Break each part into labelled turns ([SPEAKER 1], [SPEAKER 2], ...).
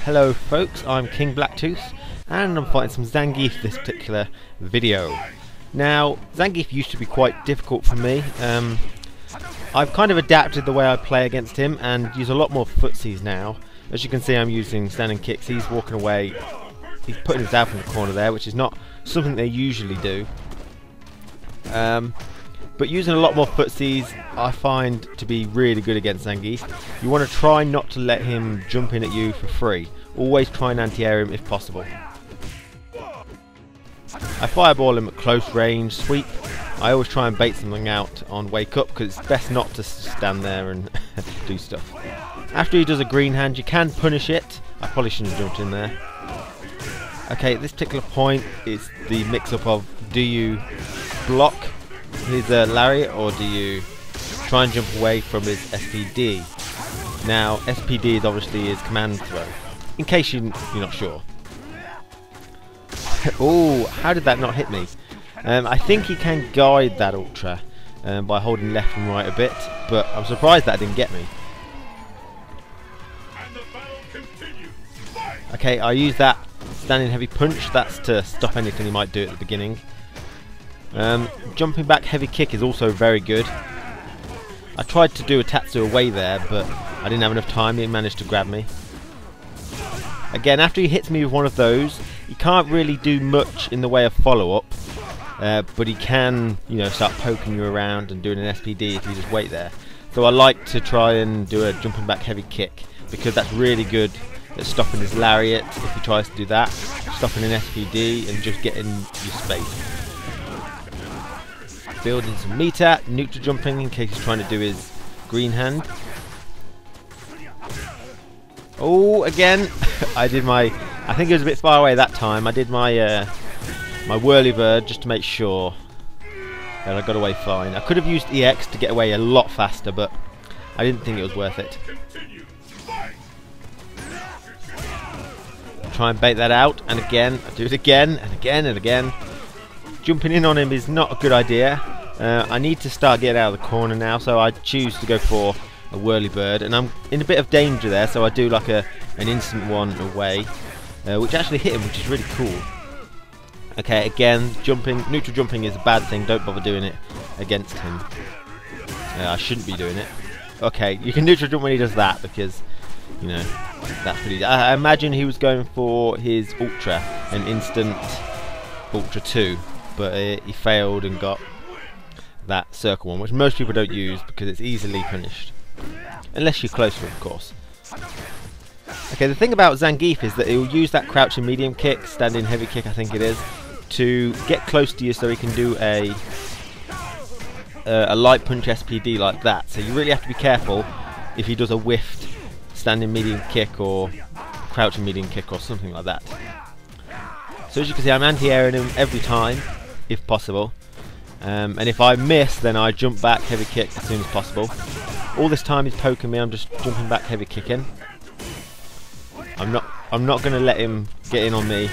[SPEAKER 1] Hello folks, I'm KingBlackToof and I'm fighting some Zangief this particular video. Now, Zangief used to be quite difficult for me. I've kind of adapted the way I play against him and use a lot more footsies now. As you can see, I'm using standing kicks. He's walking away. He's putting himself in the corner there, which is not something they usually do. But using a lot more footsies I find to be really good against Zangief. You want to try not to let him jump in at you for free. Always try and anti-air him if possible. I fireball him at close range, sweep. I always try and bait something out on wake up because it's best not to stand there and do stuff. After he does a green hand you can punish it. I probably shouldn't have jumped in there. Okay, at this particular point it's the mix up of do you block his lariat or do you try and jump away from his SPD. Now SPD is obviously his command throw, in case you're not sure. Oh, how did that not hit me? I think he can guide that ultra by holding left and right a bit, but I'm surprised that didn't get me. Okay, I use that standing heavy punch. That's to stop anything he might do at the beginning. Jumping back heavy kick is also very good. I tried to do a Tatsu away there, but I didn't have enough time. He managed to grab me. Again, after he hits me with one of those, he can't really do much in the way of follow-up, but he can, start poking you around and doing an SPD if you just wait there. So I like to try and do a jumping back heavy kick because that's really good at stopping his lariat if he tries to do that, stopping an SPD and just getting your space. Building some meter, neutral jumping in case he's trying to do his green hand. Oh, again, I think it was a bit far away that time. I did my my whirly bird just to make sure that I got away fine. I could have used EX to get away a lot faster, but I didn't think it was worth it. Try and bait that out, and again, I do it again, and again, and again. Jumping in on him is not a good idea. I need to start getting out of the corner now, so I choose to go for a whirly bird, and I'm in a bit of danger there, so I do like an instant one away, which actually hit him, which is really cool. Okay, again, neutral jumping is a bad thing. Don't bother doing it against him. I shouldn't be doing it. Okay, you can neutral jump when he does that because that's pretty. I imagine he was going for his ultra, an instant ultra 2, but he failed and got that circle one, which most people don't use because it's easily punished. Unless you're close to him, of course. Okay, the thing about Zangief is that he'll use that crouching medium kick, standing heavy kick I think it is, to get close to you so he can do a light punch SPD like that. So you really have to be careful if he does a whiffed standing medium kick or crouching medium kick or something like that. So as you can see, I'm anti-airing him every time, if possible. And if I miss, then I jump back heavy kick as soon as possible. All this time he's poking me, I'm just jumping back heavy kicking. I'm not going to let him get in on me,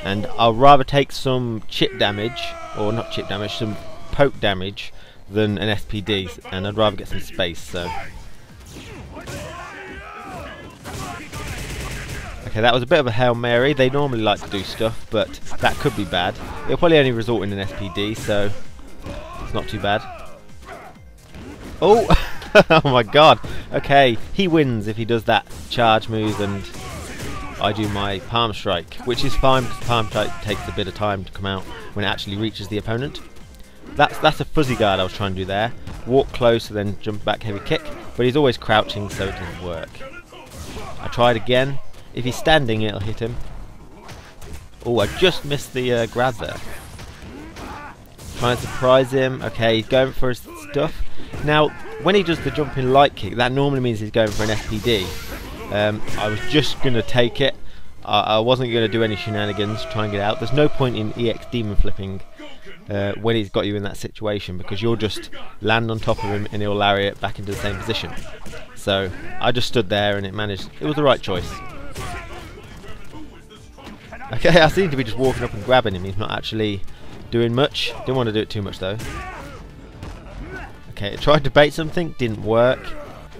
[SPEAKER 1] and I'll rather take some chip damage, or not chip damage, some poke damage than an SPD, and I'd rather get some space. So okay, that was a bit of a Hail Mary. They normally like to do stuff, but that could be bad. It'll probably only result in an SPD, so it's not too bad. Oh! Oh my god. Okay, he wins if he does that charge move and I do my palm strike, which is fine because palm strike takes a bit of time to come out when it actually reaches the opponent. That's a fuzzy guard I was trying to do there. Walk close and then jump back heavy kick, but he's always crouching so it doesn't work. I tried again. If he's standing it'll hit him. Oh, I just missed the grab there. Trying to surprise him. Okay, he's going for his stuff. Now, when he does the jumping light kick, that normally means he's going for an SPD. I was just going to take it. I wasn't going to do any shenanigans to try and get out. There's no point in EX demon flipping when he's got you in that situation because you'll just land on top of him and he'll lariat back into the same position. So I just stood there and it was the right choice. Okay, I seem to be just walking up and grabbing him. He's not actually doing much. Didn't want to do it too much though. Okay, I tried to bait something, didn't work.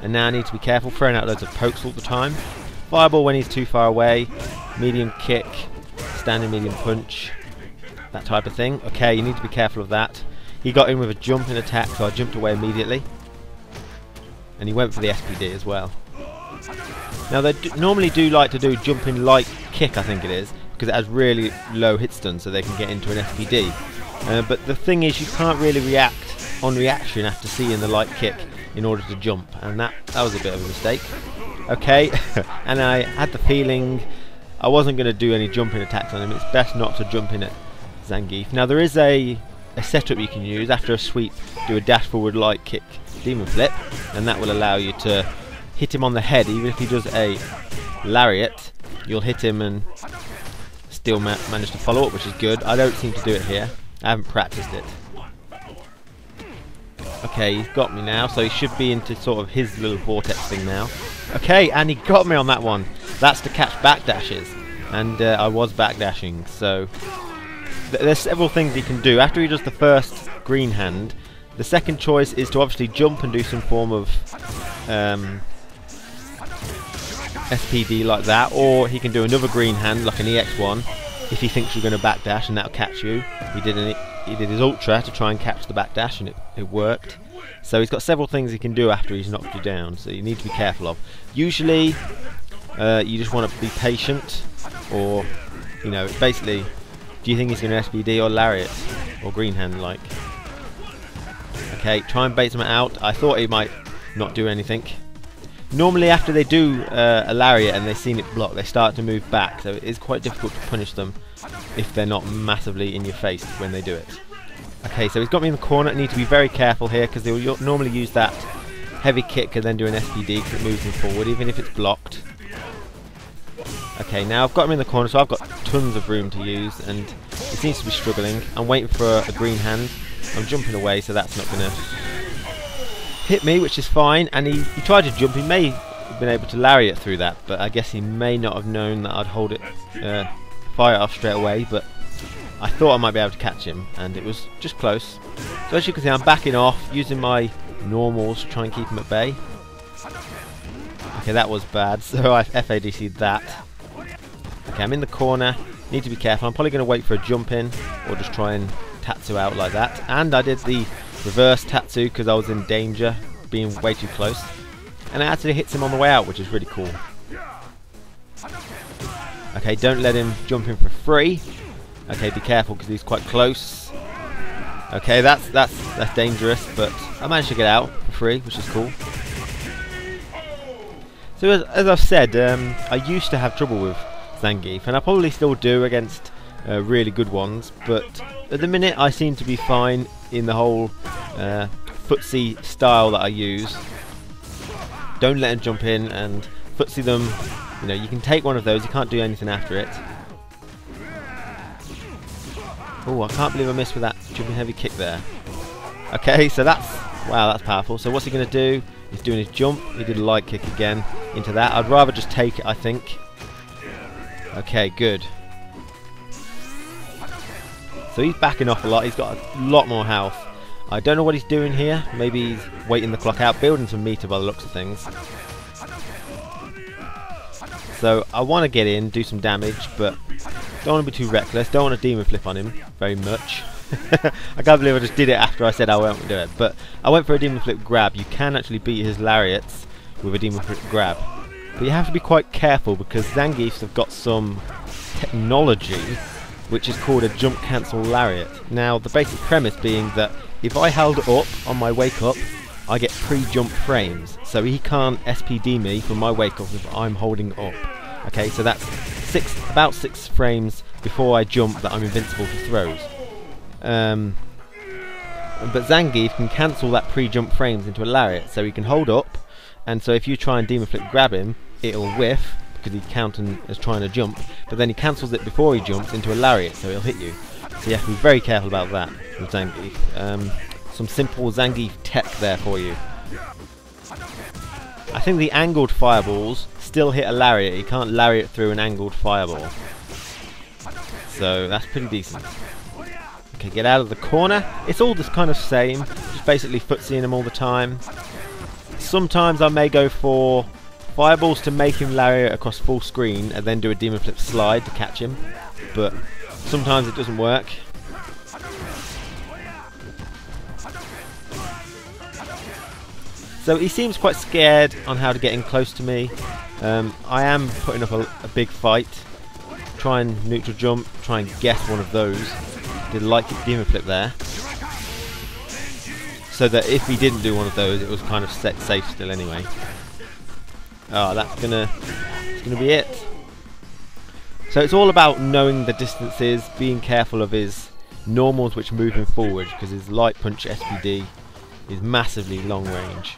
[SPEAKER 1] And now I need to be careful, throwing out loads of pokes all the time. Fireball when he's too far away, medium kick, standing medium punch, that type of thing. Okay, you need to be careful of that. He got in with a jumping attack, so I jumped away immediately. And he went for the SPD as well. Now they normally do like to do jumping light kick, I think it is, because it has really low hit stun, so they can get into an SPD. But the thing is, you can't really react on reaction after seeing the light kick in order to jump, and that was a bit of a mistake. Okay, and I had the feeling I wasn't going to do any jumping attacks on him. It's best not to jump in at Zangief. Now there is a setup you can use after a sweep. Do a dash forward light kick demon flip, and that will allow you to hit him on the head. Even if he does a lariat, you'll hit him and still manage to follow up, which is good. I don't seem to do it here. I haven't practiced it. Okay, he's got me now, so he should be into sort of his little vortex thing now. Okay, and he got me on that one. That's to catch backdashes, and I was backdashing, so there's several things he can do. After he does the first green hand, the second choice is to obviously jump and do some form of SPD like that, or he can do another green hand like an EX1 if he thinks you're going to backdash, and that'll catch you. He did his ultra to try and catch the backdash, and it worked. So he's got several things he can do after he's knocked you down, so you need to be careful of. Usually you just want to be patient, or you know, basically, do you think he's going to SPD or lariat or green hand like? Okay, try and bait him out. I thought he might not do anything. Normally after they do a lariat and they've seen it blocked, they start to move back, so it is quite difficult to punish them if they're not massively in your face when they do it. Okay, so he's got me in the corner. I need to be very careful here, because they will normally use that heavy kick and then do an SPD because it moves him forward, even if it's blocked. Okay, now I've got him in the corner, so I've got tons of room to use, and he seems to be struggling. I'm waiting for a green hand. I'm jumping away, so that's not going to hit me, which is fine. And he tried to jump. He may have been able to lariat through that, but I guess he may not have known that I'd hold it, fire it off straight away. But I thought I might be able to catch him, and it was just close. So as you can see, I'm backing off, using my normals to try and keep him at bay. Okay, that was bad, so I FADC'd that. Okay, I'm in the corner, need to be careful. I'm probably going to wait for a jump in, or just try and Tatsu out like that. And I did the reverse Tatsu because I was in danger, being way too close. And it actually hits him on the way out, which is really cool. Okay, don't let him jump in for free. Okay, be careful because he's quite close. Okay, that's dangerous, but I managed to get out for free, which is cool. So as I've said, I used to have trouble with Zangief, and I probably still do against really good ones, but at the minute I seem to be fine in the whole footsie style that I use. Don't let him jump in and footsie them. You know, you can take one of those, you can't do anything after it. Oh, I can't believe I missed with that jumping heavy kick there. Okay, so wow, that's powerful. So what's he going to do? He's doing his jump. He did a light kick again into that. I'd rather just take it, I think. Okay, good. So he's backing off a lot. He's got a lot more health. I don't know what he's doing here. Maybe he's waiting the clock out, building some meter by the looks of things. So I want to get in, do some damage, but don't want to be too reckless. Don't want to demon flip on him very much. I can't believe I just did it after I said I won't do it. But I went for a demon flip grab. You can actually beat his lariats with a demon flip grab. But you have to be quite careful because Zangiefs have got some technology which is called a jump cancel lariat. Now the basic premise being that if I held up on my wake up, I get pre-jump frames. So he can't SPD me from my wake up if I'm holding up. Okay, so that's about 6 frames before I jump that I'm invincible to throws. But Zangief can cancel that pre-jump frames into a lariat, so he can hold up, and so if you try and demon flip grab him, it'll whiff because he's counting as trying to jump, but then he cancels it before he jumps into a lariat, so he'll hit you. So you have to be very careful about that with Zangief. Some simple Zangief tech there for you. I think the angled fireballs still hit a lariat. You can't lariat through an angled fireball. So that's pretty decent. Okay, get out of the corner. It's all just kind of same. Just basically footseeing him all the time. Sometimes I may go for Fireballs to make him lariat across full screen and then do a demon flip slide to catch him, but sometimes it doesn't work. So he seems quite scared on how to get in close to me. I am putting up a big fight. Try and neutral jump, try and guess one of those. Did a light kick demon flip there. So that if he didn't do one of those, it was kind of set safe still anyway. Oh, it's gonna be it. So it's all about knowing the distances, being careful of his normals which move him forward, because his light punch SPD is massively long range.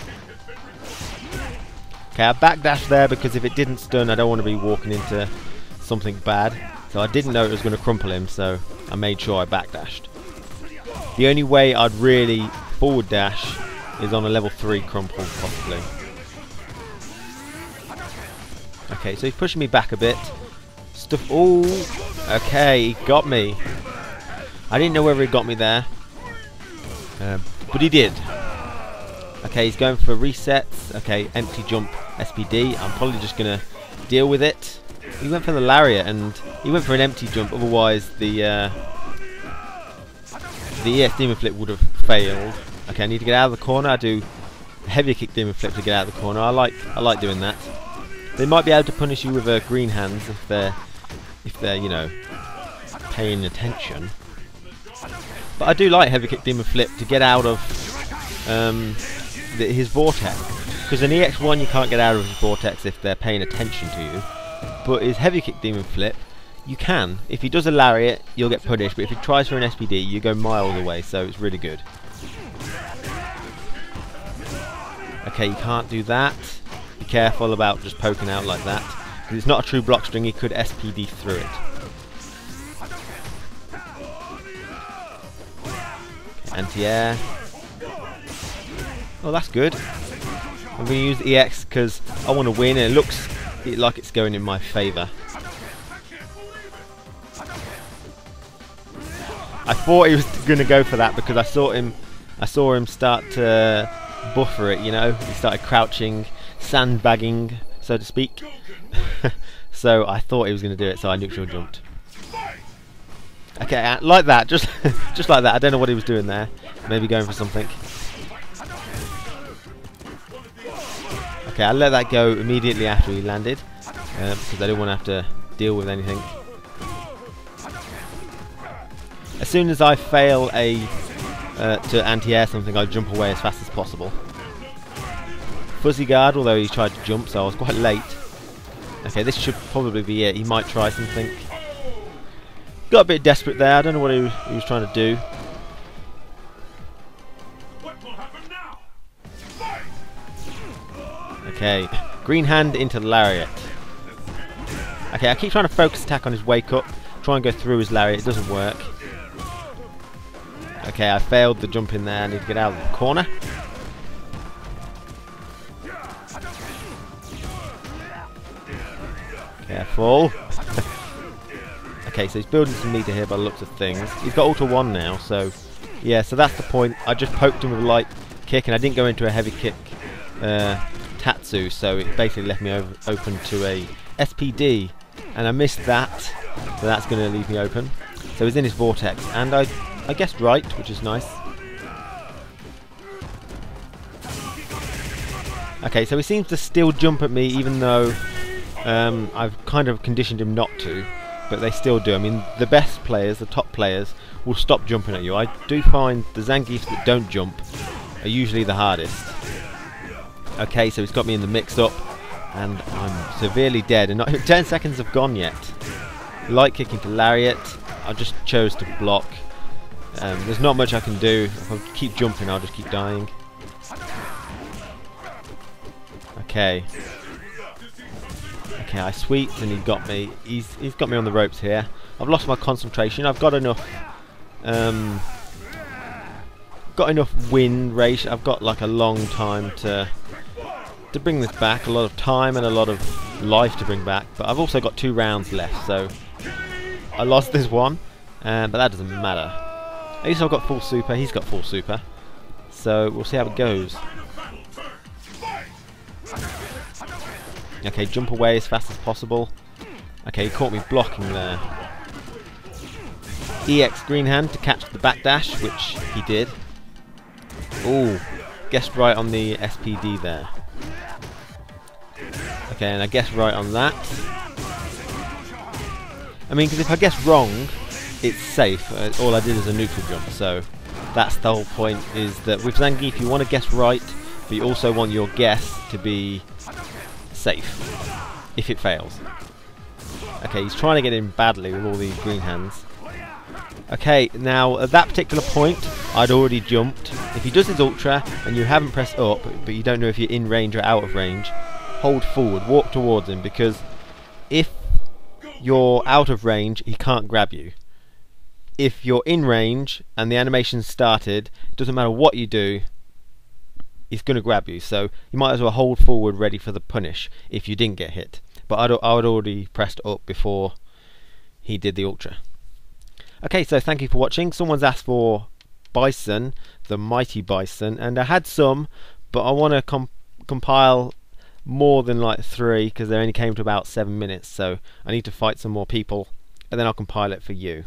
[SPEAKER 1] Okay, I backdash there because if it didn't stun, I don't want to be walking into something bad. So I didn't know it was going to crumple him, so I made sure I backdashed. The only way I'd really forward dash is on a level 3 crumple, possibly. Okay, so he's pushing me back a bit. Oh, okay, he got me. I didn't know whether he got me there, but he did. Okay, he's going for resets. Okay, empty jump SPD. I'm probably just going to deal with it. He went for the lariat and he went for an empty jump, otherwise the EX demon flip would have failed. Okay, I need to get out of the corner. I do a heavier kick demon flip to get out of the corner. I like doing that. They might be able to punish you with green hands if they're you know, paying attention. But I do like heavy kick demon flip to get out of his vortex, because in EX1 you can't get out of his vortex if they're paying attention to you. But his heavy kick demon flip, you can. If he does a lariat, you'll get punished, but if he tries for an SPD, you go miles away, so it's really good. Okay, you can't do that. Be careful about just poking out like that, because it's not a true block string, he could SPD through it. Okay, anti-air. Oh, that's good. I'm going to use the EX because I want to win, and it looks like it's going in my favour. I thought he was going to go for that because I saw him start to buffer it, you know. He started crouching, sandbagging, so to speak. So I thought he was going to do it, so I neutral jumped. Okay, like that, just like that. I don't know what he was doing there. Maybe going for something. Okay, I let that go immediately after he landed, because I didn't want to have to deal with anything. As soon as I fail to anti-air something, I jump away as fast as possible. Fuzzy guard, although he tried to jump, so I was quite late. Okay, this should probably be it. He might try something. Got a bit desperate there. I don't know what he was trying to do. Okay, green hand into the lariat. Okay, I keep trying to focus attack on his wake up, try and go through his lariat, it doesn't work. Okay, I failed the jump in there, I need to get out of the corner. Careful. Okay, so he's building some meter here by the looks of things. He's got Ultra 1 now, so yeah, so that's the point. I just poked him with a light kick and I didn't go into a heavy kick Tatsu, so it basically left me open to a SPD, and I missed that, so that's going to leave me open. So he's in his vortex, and I guessed right, which is nice. Okay, so he seems to still jump at me, even though I've kind of conditioned him not to, but they still do. I mean, the best players, the top players, will stop jumping at you. I do find the Zangiefs that don't jump are usually the hardest. Okay, so he's got me in the mix-up, and I'm severely dead, and not 10 seconds have gone yet. Light kick into lariat. I just chose to block. There's not much I can do. If I keep jumping, I'll just keep dying. Okay. Okay, I sweeped, and he got me. He's got me on the ropes here. I've lost my concentration. I've got enough. Got enough win rate. I've got like a long time to bring this back, a lot of time and a lot of life to bring back, but I've also got 2 rounds left, so I lost this one, but that doesn't matter. At least I've got full super, he's got full super, so we'll see how it goes. Okay, jump away as fast as possible. Okay, he caught me blocking there. EX green hand to catch the backdash, which he did. Ooh, guessed right on the SPD there. Okay, and I guessed right on that. I mean, because if I guess wrong, it's safe. All I did is a neutral jump, so that's the whole point, is that with Zangief you want to guess right, but you also want your guess to be safe, if it fails. Okay, he's trying to get in badly with all these green hands. Okay, now at that particular point, I'd already jumped. If he does his ultra, and you haven't pressed up, but you don't know if you're in range or out of range, hold forward, walk towards him, because if you're out of range, he can't grab you. If you're in range and the animation's started, it doesn't matter what you do, he's going to grab you. So you might as well hold forward ready for the punish if you didn't get hit. But I'd already pressed up before he did the ultra. Okay, so thank you for watching. Someone's asked for Bison, the mighty Bison, and I had some, but I want to compile more than like 3 because they only came to about 7 minutes, so I need to fight some more people and then I'll compile it for you.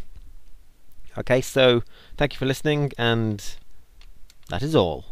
[SPEAKER 1] Okay, so thank you for listening, and that is all.